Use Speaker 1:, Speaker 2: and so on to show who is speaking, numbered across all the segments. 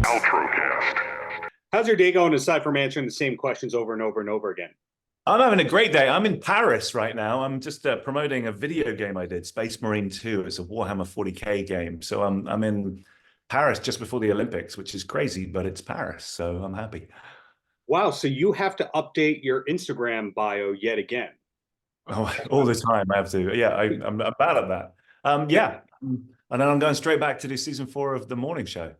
Speaker 1: Paltrocast. How's your day going aside from answering the same questions over and over and over again?
Speaker 2: I'm having a great day. I'm in Paris right now. I'm just promoting a video game I did, Space Marine 2. It's a Warhammer 40K game. So I'm in Paris just before the Olympics, which is crazy, but it's Paris, so I'm happy.
Speaker 1: Wow, so you have to update your Instagram bio yet again.
Speaker 2: Oh, all the time I have to. Yeah, I'm bad at that. Yeah. And then I'm going straight back to do season 4 of the morning show.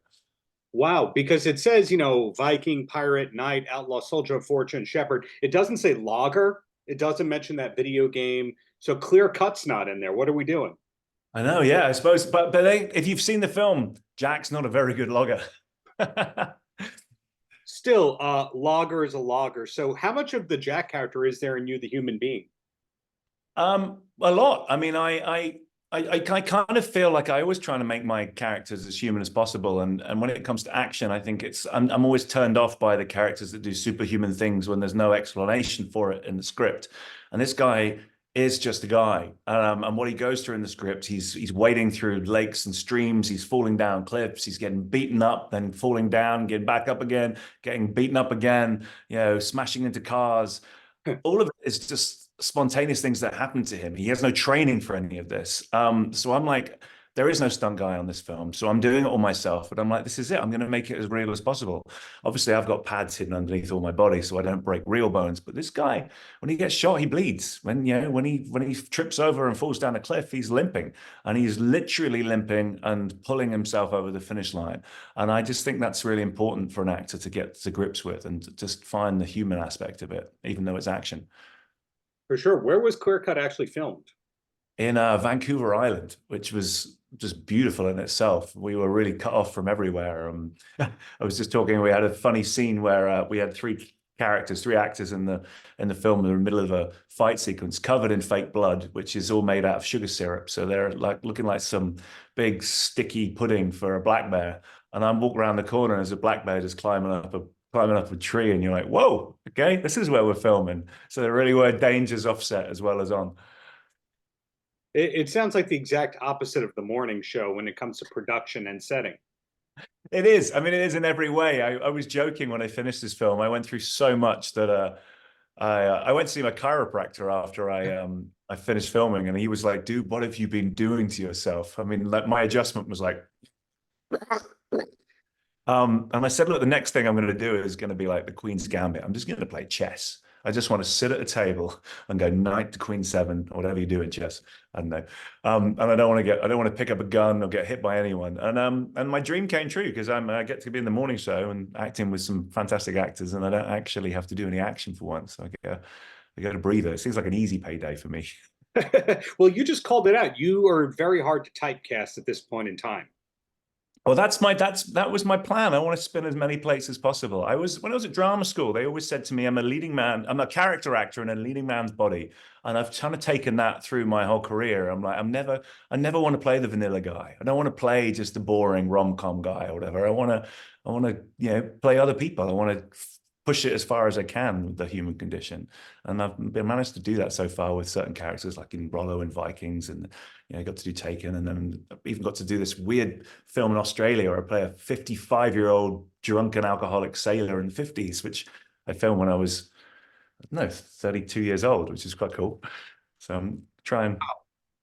Speaker 1: Wow, because it says, Viking, pirate, knight, outlaw, soldier of fortune, shepherd. It doesn't say logger. It doesn't mention that video game. So clear cut's not in there. What are we doing?
Speaker 2: I know, yeah, I suppose. But if you've seen the film, Jack's not a very good logger.
Speaker 1: Still, logger is a logger. So how much of the Jack character is there in you, the human being?
Speaker 2: A lot. I mean, I kind of feel like I always trying to make my characters as human as possible, and when it comes to action, I think I'm always turned off by the characters that do superhuman things when there's no explanation for it in the script. And this guy is just a guy, and what he goes through in the script, he's wading through lakes and streams, he's falling down cliffs, he's getting beaten up, then falling down, getting back up again, getting beaten up again, smashing into cars. All of it is just spontaneous things that happen to him. He has no training for any of this. So I'm like, there is no stunt guy on this film. So I'm doing it all myself. But I'm like, this is it. I'm going to make it as real as possible. Obviously, I've got pads hidden underneath all my body so I don't break real bones. But this guy, when he gets shot, he bleeds. When he trips over and falls down a cliff, he's limping. And he's literally limping and pulling himself over the finish line. And I just think that's really important for an actor to get to grips with and to just find the human aspect of it, even though it's action.
Speaker 1: For sure. Where was Clear Cut actually filmed?
Speaker 2: In Vancouver Island, which was just beautiful in itself. We were really cut off from everywhere. I was just talking. We had a funny scene where we had three actors in the film in the middle of a fight sequence, covered in fake blood, which is all made out of sugar syrup. So they're like looking like some big sticky pudding for a black bear. And I'm walking around the corner and there's a black bear just climbing up a tree, and you're like, whoa, okay, this is where we're filming. So there really were dangers offset as well as on.
Speaker 1: It sounds like the exact opposite of the morning show when it comes to production and setting.
Speaker 2: It is. I mean, it is in every way. I was joking when I finished this film. I went through so much that I went to see my chiropractor after I finished filming, and he was like, "Dude, what have you been doing to yourself?" I mean, like my adjustment was like, and I said, "Look, the next thing I'm going to do is going to be like the Queen's Gambit. I'm just going to play chess. I just want to sit at a table and go knight to queen 7, or whatever you do in chess. I don't know. And I don't want to pick up a gun or get hit by anyone. And my dream came true because I get to be in the morning show and acting with some fantastic actors, and I don't actually have to do any action for once. So I get a breather. It seems like an easy payday for me.
Speaker 1: Well, you just called it out. You are very hard to typecast at this point in time.
Speaker 2: Well, that was my plan. I want to spin as many plates as possible. When I was at drama school, they always said to me, I'm a character actor in a leading man's body. And I've kind of taken that through my whole career. I'm like, I never want to play the vanilla guy. I don't want to play just the boring rom-com guy or whatever. I want to, play other people. I want to push it as far as I can with the human condition. And I've managed to do that so far with certain characters like in Rollo and Vikings, and I got to do Taken, and then I've even got to do this weird film in Australia where I play a 55-year-old drunken alcoholic sailor in the 50s, which I filmed when I was, 32 years old, which is quite cool. So I'm trying to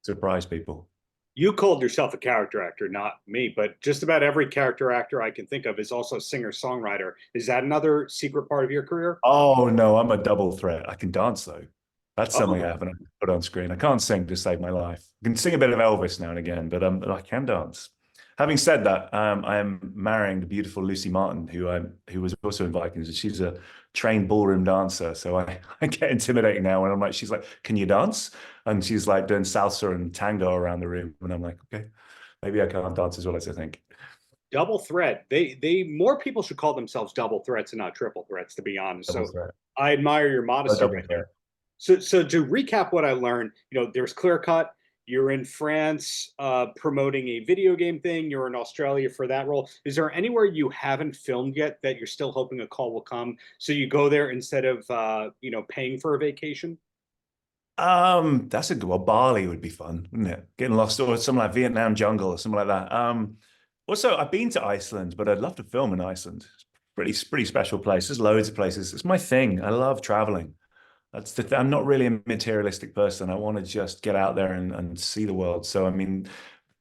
Speaker 2: surprise people.
Speaker 1: You called yourself a character actor, not me, but just about every character actor I can think of is also a singer-songwriter. Is that another secret part of your career?
Speaker 2: Oh, no, I'm a double threat. I can dance, though. That's something I
Speaker 1: Oh,
Speaker 2: haven't put on screen. I can't sing to save my life. I can sing a bit of Elvis now and again, but I can dance. Having said that, I am marrying the beautiful Lucy Martin, who was also in Vikings. She's a trained ballroom dancer, so I get intimidating now. And I'm like, she's like, "Can you dance?" And she's like doing salsa and tango around the room, and I'm like, "Okay, maybe I can't dance as well as I think."
Speaker 1: double threat. They more people should call themselves double threats and not triple threats, to be honest.
Speaker 2: Double
Speaker 1: So
Speaker 2: threat.
Speaker 1: I admire your
Speaker 2: Or
Speaker 1: modesty
Speaker 2: double
Speaker 1: right
Speaker 2: threat.
Speaker 1: there. So to recap what I learned, there's Clear Cut. You're in France promoting a video game thing. You're in Australia for that role. Is there anywhere you haven't filmed yet that you're still hoping a call will come? So you go there instead of paying for a vacation?
Speaker 2: That's a good one. Bali would be fun, wouldn't it? Getting lost, or something like Vietnam jungle or something like that. Also, I've been to Iceland, but I'd love to film in Iceland. It's pretty special place. There's loads of places. It's my thing. I love traveling. That's the I'm not really a materialistic person. I want to just get out there and see the world. So I mean,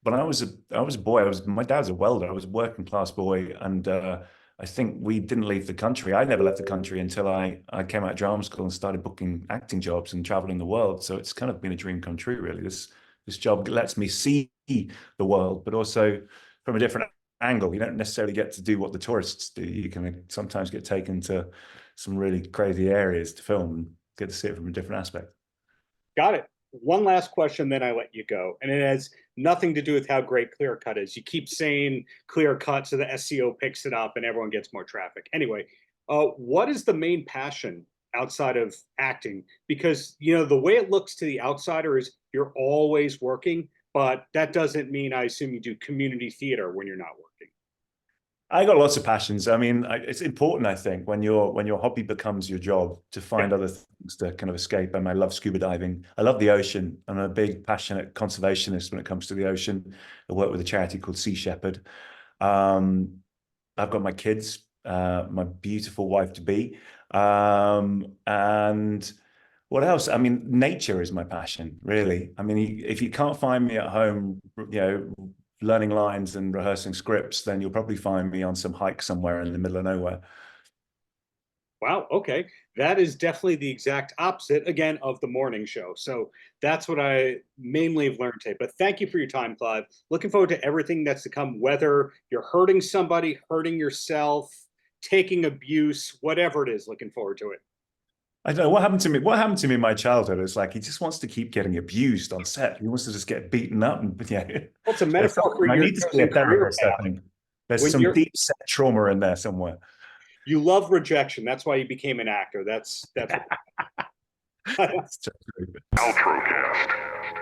Speaker 2: when I was a boy, my dad's a welder. I was a working class boy, and I think we didn't leave the country. I never left the country until I came out of drama school and started booking acting jobs and traveling the world. So it's kind of been a dream come true, really. This job lets me see the world, but also from a different angle. You don't necessarily get to do what the tourists do. You can sometimes get taken to some really crazy areas to film and get to see it from a different aspect.
Speaker 1: Got it. One last question, then I let you go. And it has nothing to do with how great Clear Cut is. You keep saying Clear Cut, so the SEO picks it up and everyone gets more traffic. Anyway, what is the main passion outside of acting? Because, you know, the way it looks to the outsider is you're always working, but that doesn't mean, I assume, you do community theater when you're not working.
Speaker 2: I got lots of passions. I mean, it's important, I think, when your hobby becomes your job, to find other things to kind of escape. And I love scuba diving. I love the ocean. I'm a big passionate conservationist when it comes to the ocean. I work with a charity called Sea Shepherd. I've got my kids, my beautiful wife to be, and what else? I mean, nature is my passion, really. I mean, if you can't find me at home, you know, learning lines and rehearsing scripts, then you'll probably find me on some hike somewhere in the middle of nowhere.
Speaker 1: Wow. Okay. That is definitely the exact opposite, again, of the morning show. So that's what I mainly have learned today. But thank you for your time, Clive. Looking forward to everything that's to come, whether you're hurting somebody, hurting yourself, taking abuse, whatever it is, looking forward to it.
Speaker 2: I don't know what happened to me. What happened to me in my childhood is like he just wants to keep getting abused on set. He wants to just get beaten up, and yeah.
Speaker 1: Well, it's a metaphor for
Speaker 2: I
Speaker 1: your
Speaker 2: need to see a therapist, I think. There's
Speaker 1: When
Speaker 2: some
Speaker 1: you're-
Speaker 2: deep set trauma in there somewhere.
Speaker 1: You love rejection. That's why you became an actor. That's
Speaker 2: That's true.
Speaker 3: Paltrocast.